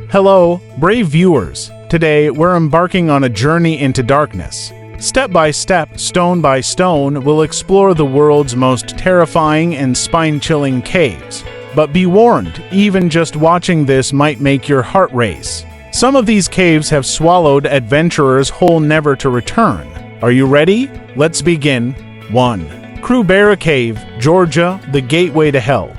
Hello, brave viewers. Today, we're embarking on a journey into darkness. Step by step, stone by stone, we'll explore the world's most terrifying and spine-chilling caves. But be warned, even just watching this might make your heart race. Some of these caves have swallowed adventurers whole never to return. Are you ready? Let's begin. 1. Krubera Cave, Georgia, the gateway to hell.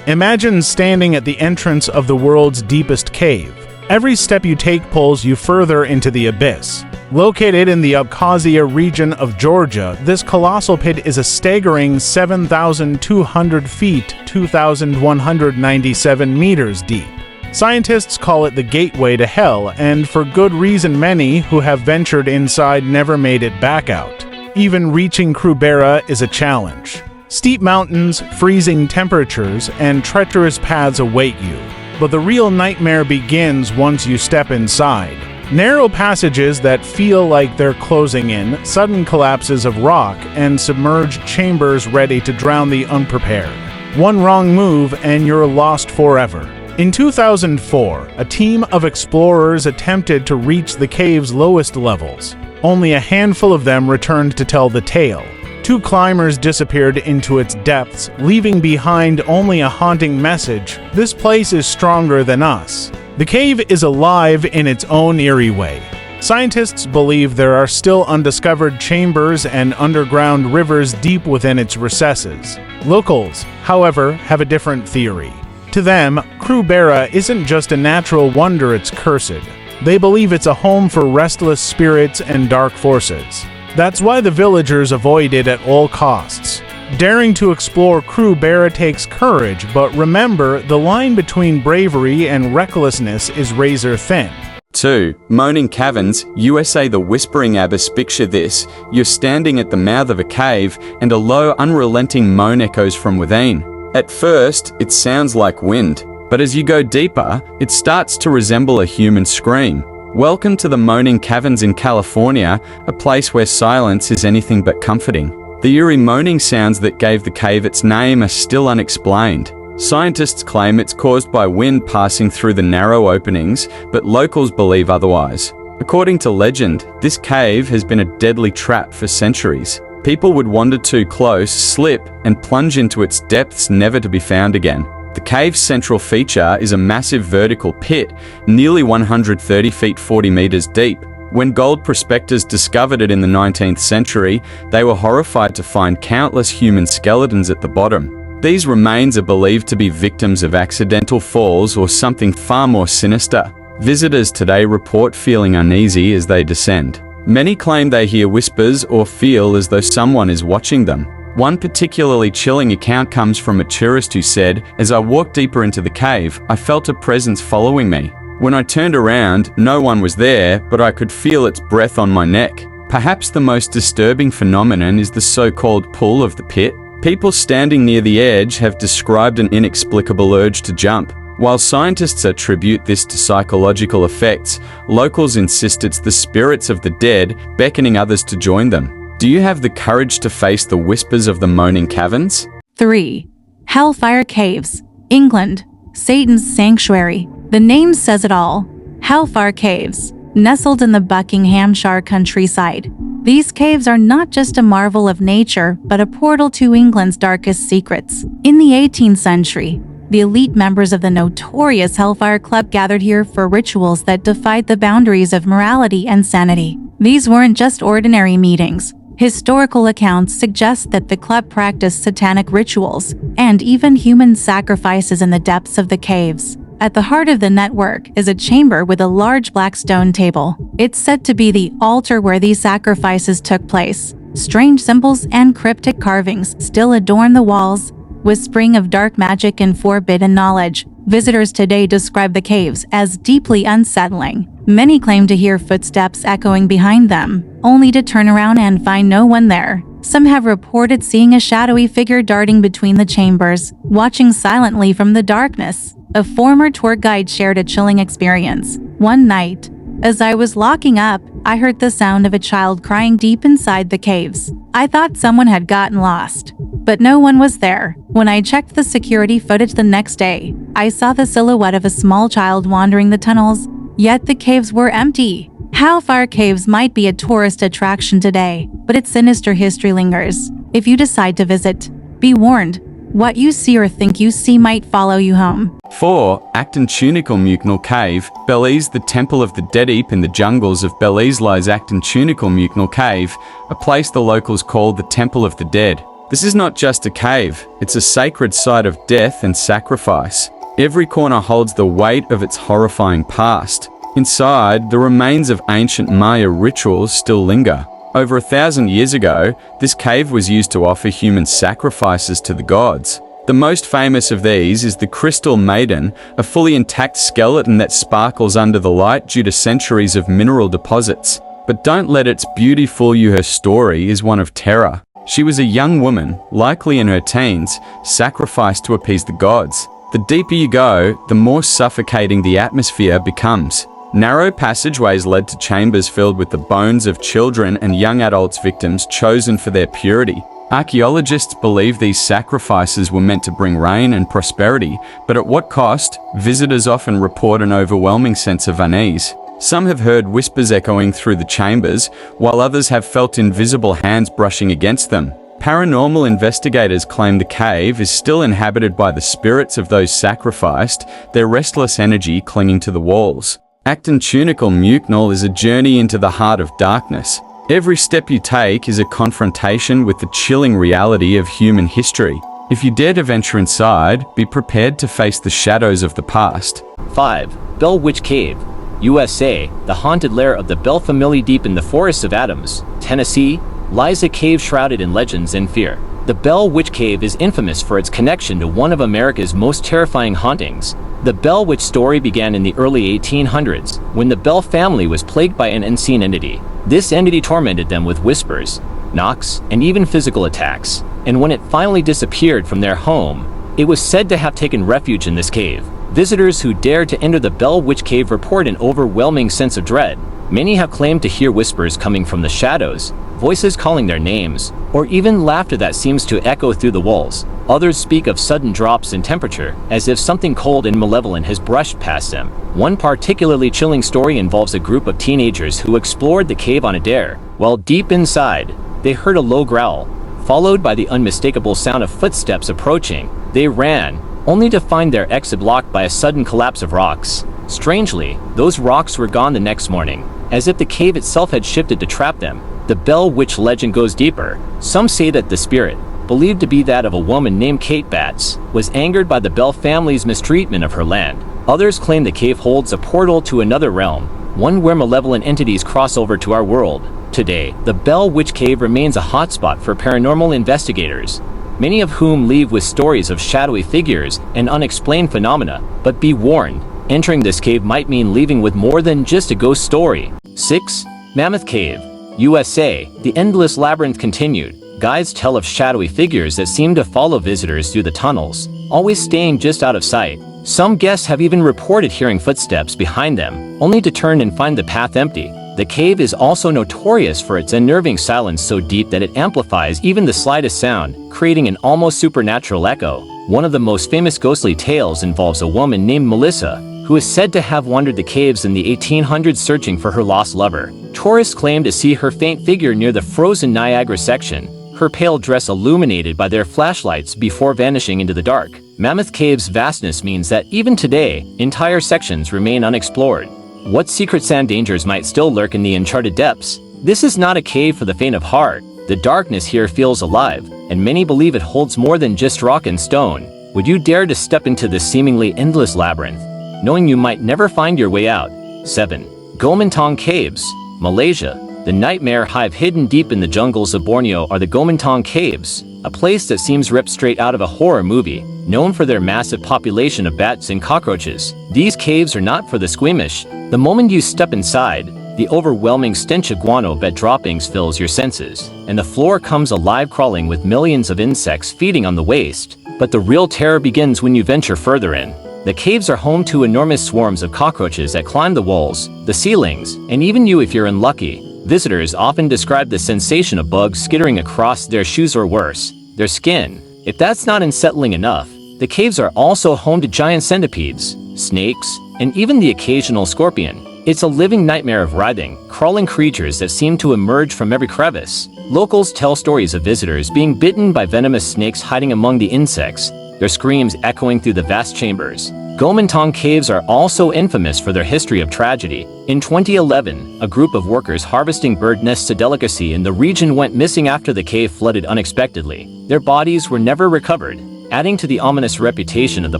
Imagine standing at the entrance of the world's deepest cave. Every step you take pulls you further into the abyss. Located in the Abkhazia region of Georgia, this colossal pit is a staggering 7,200 feet, 2,197 meters deep. Scientists call it the gateway to hell, and for good reason. Many who have ventured inside never made it back out. Even reaching Krubera is a challenge. Steep mountains, freezing temperatures, and treacherous paths await you. But the real nightmare begins once you step inside. Narrow passages that feel like they're closing in, sudden collapses of rock, and submerged chambers ready to drown the unprepared. One wrong move and you're lost forever. In 2004, a team of explorers attempted to reach the cave's lowest levels. Only a handful of them returned to tell the tale. 2 climbers disappeared into its depths, leaving behind only a haunting message: this place is stronger than us. The cave is alive in its own eerie way. Scientists believe there are still undiscovered chambers and underground rivers deep within its recesses. Locals, however, have a different theory. To them, Krubera isn't just a natural wonder, it's cursed. They believe it's a home for restless spirits and dark forces. That's why the villagers avoid it at all costs. Daring to explore Krubera takes courage, but remember, the line between bravery and recklessness is razor thin. 2. Moaning Caverns, USA. The Whispering Abyss. Picture this: you're standing at the mouth of a cave, and a low, unrelenting moan echoes from within. At first, it sounds like wind, but as you go deeper, it starts to resemble a human scream. Welcome to the Moaning Caverns in California, a place where silence is anything but comforting. The eerie moaning sounds that gave the cave its name are still unexplained. Scientists claim it's caused by wind passing through the narrow openings, but locals believe otherwise. According to legend, this cave has been a deadly trap for centuries. People would wander too close, slip, and plunge into its depths, never to be found again. The cave's central feature is a massive vertical pit, nearly 130 feet 40 meters deep. When gold prospectors discovered it in the 19th century, they were horrified to find countless human skeletons at the bottom. These remains are believed to be victims of accidental falls or something far more sinister. Visitors today report feeling uneasy as they descend. Many claim they hear whispers or feel as though someone is watching them. One particularly chilling account comes from a tourist who said, "As I walked deeper into the cave, I felt a presence following me. When I turned around, no one was there, but I could feel its breath on my neck." Perhaps the most disturbing phenomenon is the so-called pull of the pit. People standing near the edge have described an inexplicable urge to jump. While scientists attribute this to psychological effects, locals insist it's the spirits of the dead beckoning others to join them. Do you have the courage to face the whispers of the Moaning Caverns? 3. Hellfire Caves, England, Satan's sanctuary. The name says it all. Hellfire Caves, nestled in the Buckinghamshire countryside. These caves are not just a marvel of nature, but a portal to England's darkest secrets. In the 18th century, the elite members of the notorious Hellfire Club gathered here for rituals that defied the boundaries of morality and sanity. These weren't just ordinary meetings. Historical accounts suggest that the club practiced satanic rituals and even human sacrifices in the depths of the caves. At the heart of the network is a chamber with a large black stone table. It's said to be the altar where these sacrifices took place. Strange symbols and cryptic carvings still adorn the walls, whispering of dark magic and forbidden knowledge. Visitors today describe the caves as deeply unsettling. Many claim to hear footsteps echoing behind them, only to turn around and find no one there. Some have reported seeing a shadowy figure darting between the chambers, watching silently from the darkness. A former tour guide shared a chilling experience. One night, as I was locking up, I heard the sound of a child crying deep inside the caves. I thought someone had gotten lost, but no one was there. When I checked the security footage the next day, I saw the silhouette of a small child wandering the tunnels, yet the caves were empty. Hellfire Caves might be a tourist attraction today, but its sinister history lingers. If you decide to visit, be warned. What you see or think you see might follow you home. 4. Actun Tunichil Muknal Cave, Belize. The Temple of the Dead. Deep in the jungles of Belize lies Actun Tunichil Muknal Cave, a place the locals call the Temple of the Dead. This is not just a cave, it's a sacred site of death and sacrifice. Every corner holds the weight of its horrifying past. Inside, the remains of ancient Maya rituals still linger. Over 1,000 years ago, this cave was used to offer human sacrifices to the gods. The most famous of these is the Crystal Maiden, a fully intact skeleton that sparkles under the light due to centuries of mineral deposits. But don't let its beauty fool you. Her story is one of terror. She was a young woman, likely in her teens, sacrificed to appease the gods. The deeper you go, the more suffocating the atmosphere becomes. Narrow passageways led to chambers filled with the bones of children and young adults, victims chosen for their purity. Archaeologists believe these sacrifices were meant to bring rain and prosperity, but at what cost? Visitors often report an overwhelming sense of unease. Some have heard whispers echoing through the chambers, while others have felt invisible hands brushing against them. Paranormal investigators claim the cave is still inhabited by the spirits of those sacrificed, their restless energy clinging to the walls. Actun Tunichil Muknal is a journey into the heart of darkness. Every step you take is a confrontation with the chilling reality of human history. If you dare to venture inside, be prepared to face the shadows of the past. 5. Bell Witch Cave, USA. The haunted lair of the Bell family deep in the forests of Adams, Tennessee, lies a cave shrouded in legends and fear. The Bell Witch Cave is infamous for its connection to one of America's most terrifying hauntings. The Bell Witch story began in the early 1800s, when the Bell family was plagued by an unseen entity. This entity tormented them with whispers, knocks, and even physical attacks. And when it finally disappeared from their home, it was said to have taken refuge in this cave. Visitors who dared to enter the Bell Witch Cave report an overwhelming sense of dread. Many have claimed to hear whispers coming from the shadows, voices calling their names, or even laughter that seems to echo through the walls. Others speak of sudden drops in temperature, as if something cold and malevolent has brushed past them. One particularly chilling story involves a group of teenagers who explored the cave on a dare. While deep inside, they heard a low growl, followed by the unmistakable sound of footsteps approaching. They ran, only to find their exit blocked by a sudden collapse of rocks. Strangely, those rocks were gone the next morning, as if the cave itself had shifted to trap them. The Bell Witch legend goes deeper. Some say that the spirit, believed to be that of a woman named Kate Batts, was angered by the Bell family's mistreatment of her land. Others claim the cave holds a portal to another realm, one where malevolent entities cross over to our world. Today, the Bell Witch Cave remains a hotspot for paranormal investigators, many of whom leave with stories of shadowy figures and unexplained phenomena. But be warned, entering this cave might mean leaving with more than just a ghost story. 6. Mammoth Cave, USA. The endless labyrinth continued. Guides tell of shadowy figures that seem to follow visitors through the tunnels, always staying just out of sight. Some guests have even reported hearing footsteps behind them, only to turn and find the path empty. The cave is also notorious for its unnerving silence so deep that it amplifies even the slightest sound, creating an almost supernatural echo. One of the most famous ghostly tales involves a woman named Melissa, who is said to have wandered the caves in the 1800s searching for her lost lover. Tourists claim to see her faint figure near the frozen Niagara section, her pale dress illuminated by their flashlights before vanishing into the dark. Mammoth Cave's vastness means that even today, entire sections remain unexplored. What secret sand dangers might still lurk in the uncharted depths? This is not a cave for the faint of heart. The darkness here feels alive, and many believe it holds more than just rock and stone. Would you dare to step into this seemingly endless labyrinth, knowing you might never find your way out? 7. Gomantong Caves, Malaysia. The nightmare hive hidden deep in the jungles of Borneo are the Gomantong Caves, a place that seems ripped straight out of a horror movie. Known for their massive population of bats and cockroaches, these caves are not for the squeamish. The moment you step inside, the overwhelming stench of guano bed droppings fills your senses, and the floor comes alive, crawling with millions of insects feeding on the waste. But the real terror begins when you venture further in. The caves are home to enormous swarms of cockroaches that climb the walls, the ceilings, and even you if you're unlucky. Visitors often describe the sensation of bugs skittering across their shoes or worse, their skin. If that's not unsettling enough, the caves are also home to giant centipedes, snakes, and even the occasional scorpion. It's a living nightmare of writhing, crawling creatures that seem to emerge from every crevice. Locals tell stories of visitors being bitten by venomous snakes hiding among the insects, their screams echoing through the vast chambers. Moaning Caves are also infamous for their history of tragedy. In 2011, a group of workers harvesting bird nests a delicacy in the region went missing after the cave flooded unexpectedly. Their bodies were never recovered, adding to the ominous reputation of the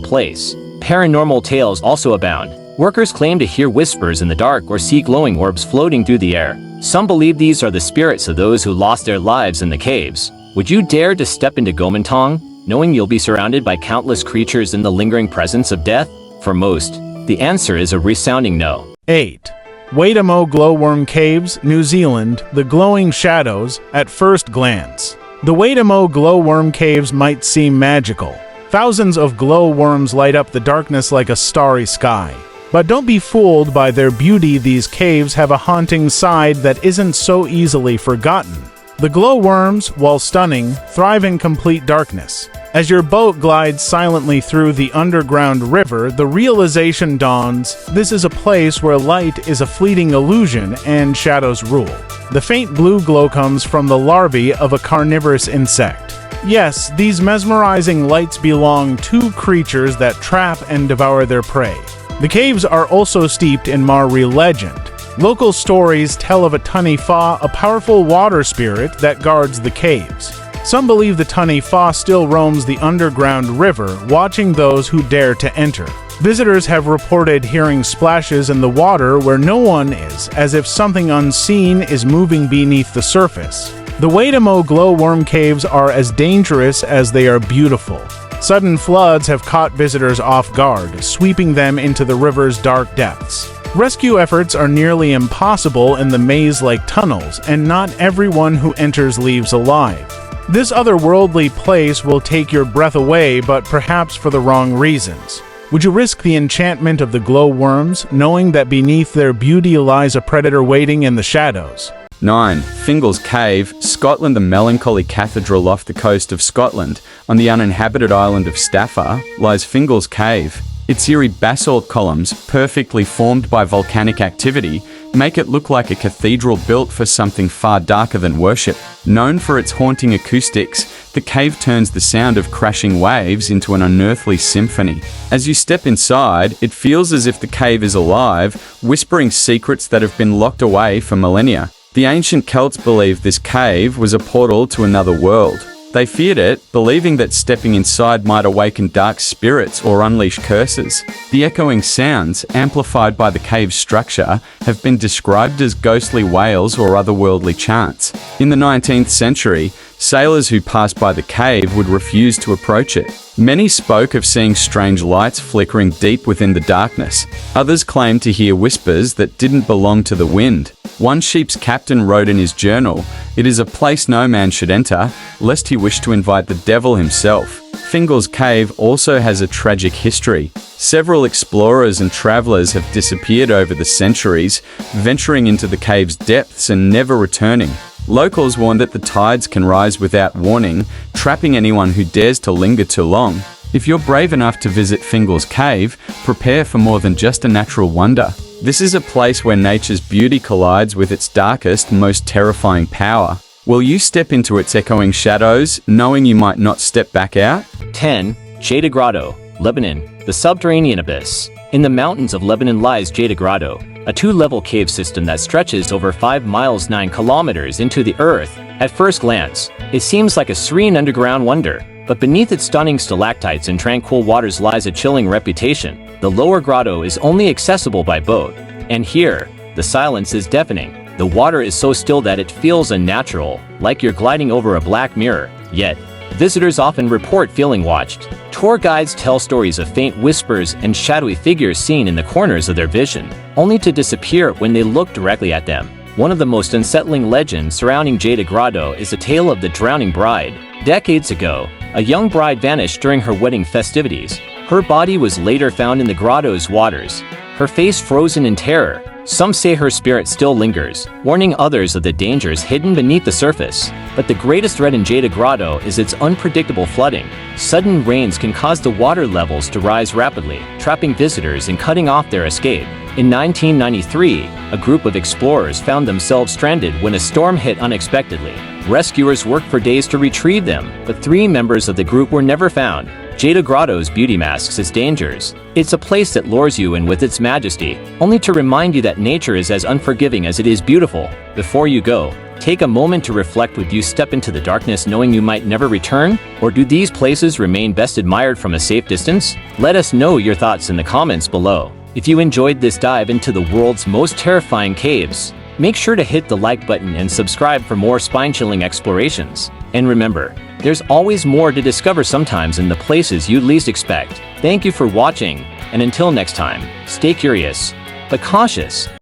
place. Paranormal tales also abound. Workers claim to hear whispers in the dark or see glowing orbs floating through the air. Some believe these are the spirits of those who lost their lives in the caves. Would you dare to step into Moaning, knowing you'll be surrounded by countless creatures in the lingering presence of death? For most, the answer is a resounding no. 8. Waitomo Glowworm Caves, New Zealand, the glowing shadows at first glance. The Waitomo Glowworm Caves might seem magical. Thousands of glowworms light up the darkness like a starry sky. But don't be fooled by their beauty. These caves have a haunting side that isn't so easily forgotten. The glowworms, while stunning, thrive in complete darkness. As your boat glides silently through the underground river, the realization dawns: this is a place where light is a fleeting illusion and shadows rule. The faint blue glow comes from the larvae of a carnivorous insect. Yes, these mesmerizing lights belong to creatures that trap and devour their prey. The caves are also steeped in Maori legend. Local stories tell of a Tunichil, a powerful water spirit that guards the caves. Some believe the Tunichil still roams the underground river, watching those who dare to enter. Visitors have reported hearing splashes in the water where no one is, as if something unseen is moving beneath the surface. The Waitomo Glowworm Caves are as dangerous as they are beautiful. Sudden floods have caught visitors off guard, sweeping them into the river's dark depths. Rescue efforts are nearly impossible in the maze-like tunnels, and not everyone who enters leaves alive. This otherworldly place will take your breath away, but perhaps for the wrong reasons. Would you risk the enchantment of the glowworms, knowing that beneath their beauty lies a predator waiting in the shadows? 9. Fingal's Cave, Scotland. The melancholy cathedral off the coast of Scotland, on the uninhabited island of Staffa, lies Fingal's Cave. Its eerie basalt columns, perfectly formed by volcanic activity, make it look like a cathedral built for something far darker than worship. Known for its haunting acoustics, the cave turns the sound of crashing waves into an unearthly symphony. As you step inside, it feels as if the cave is alive, whispering secrets that have been locked away for millennia. The ancient Celts believed this cave was a portal to another world. They feared it, believing that stepping inside might awaken dark spirits or unleash curses. The echoing sounds, amplified by the cave's structure, have been described as ghostly wails or otherworldly chants. In the 19th century, sailors who passed by the cave would refuse to approach it. Many spoke of seeing strange lights flickering deep within the darkness. Others claimed to hear whispers that didn't belong to the wind. One ship's captain wrote in his journal, "It is a place no man should enter, lest he wish to invite the devil himself." Fingal's Cave also has a tragic history. Several explorers and travelers have disappeared over the centuries, venturing into the cave's depths and never returning. Locals warn that the tides can rise without warning, trapping anyone who dares to linger too long. If you're brave enough to visit Fingal's Cave, prepare for more than just a natural wonder. This is a place where nature's beauty collides with its darkest, most terrifying power. Will you step into its echoing shadows, knowing you might not step back out? 10. Jeita Grotto, Lebanon, the subterranean abyss. In the mountains of Lebanon lies Jeita Grotto, a two-level cave system that stretches over 5 miles 9 kilometers into the earth. At first glance, it seems like a serene underground wonder, but beneath its stunning stalactites and tranquil waters lies a chilling reputation. The lower grotto is only accessible by boat, and here, the silence is deafening. The water is so still that it feels unnatural, like you're gliding over a black mirror. Yet, visitors often report feeling watched. Tour guides tell stories of faint whispers and shadowy figures seen in the corners of their vision, only to disappear when they look directly at them. One of the most unsettling legends surrounding Jeita Grotto is the tale of the drowning bride. Decades ago, a young bride vanished during her wedding festivities. Her body was later found in the grotto's waters. her face frozen in terror. Some say her spirit still lingers, warning others of the dangers hidden beneath the surface. But the greatest threat in Jeita Grotto is its unpredictable flooding. Sudden rains can cause the water levels to rise rapidly, trapping visitors and cutting off their escape. In 1993, a group of explorers found themselves stranded when a storm hit unexpectedly. Rescuers worked for days to retrieve them, but 3 members of the group were never found. Jeita Grotto's beauty masks its dangers. It's a place that lures you in with its majesty, only to remind you that nature is as unforgiving as it is beautiful. Before you go, take a moment to reflect. Would you step into the darkness knowing you might never return? Or do these places remain best admired from a safe distance? Let us know your thoughts in the comments below. If you enjoyed this dive into the world's most terrifying caves, make sure to hit the like button and subscribe for more spine-chilling explorations. And remember, there's always more to discover, sometimes in the places you'd least expect. Thank you for watching, and until next time, stay curious, but cautious.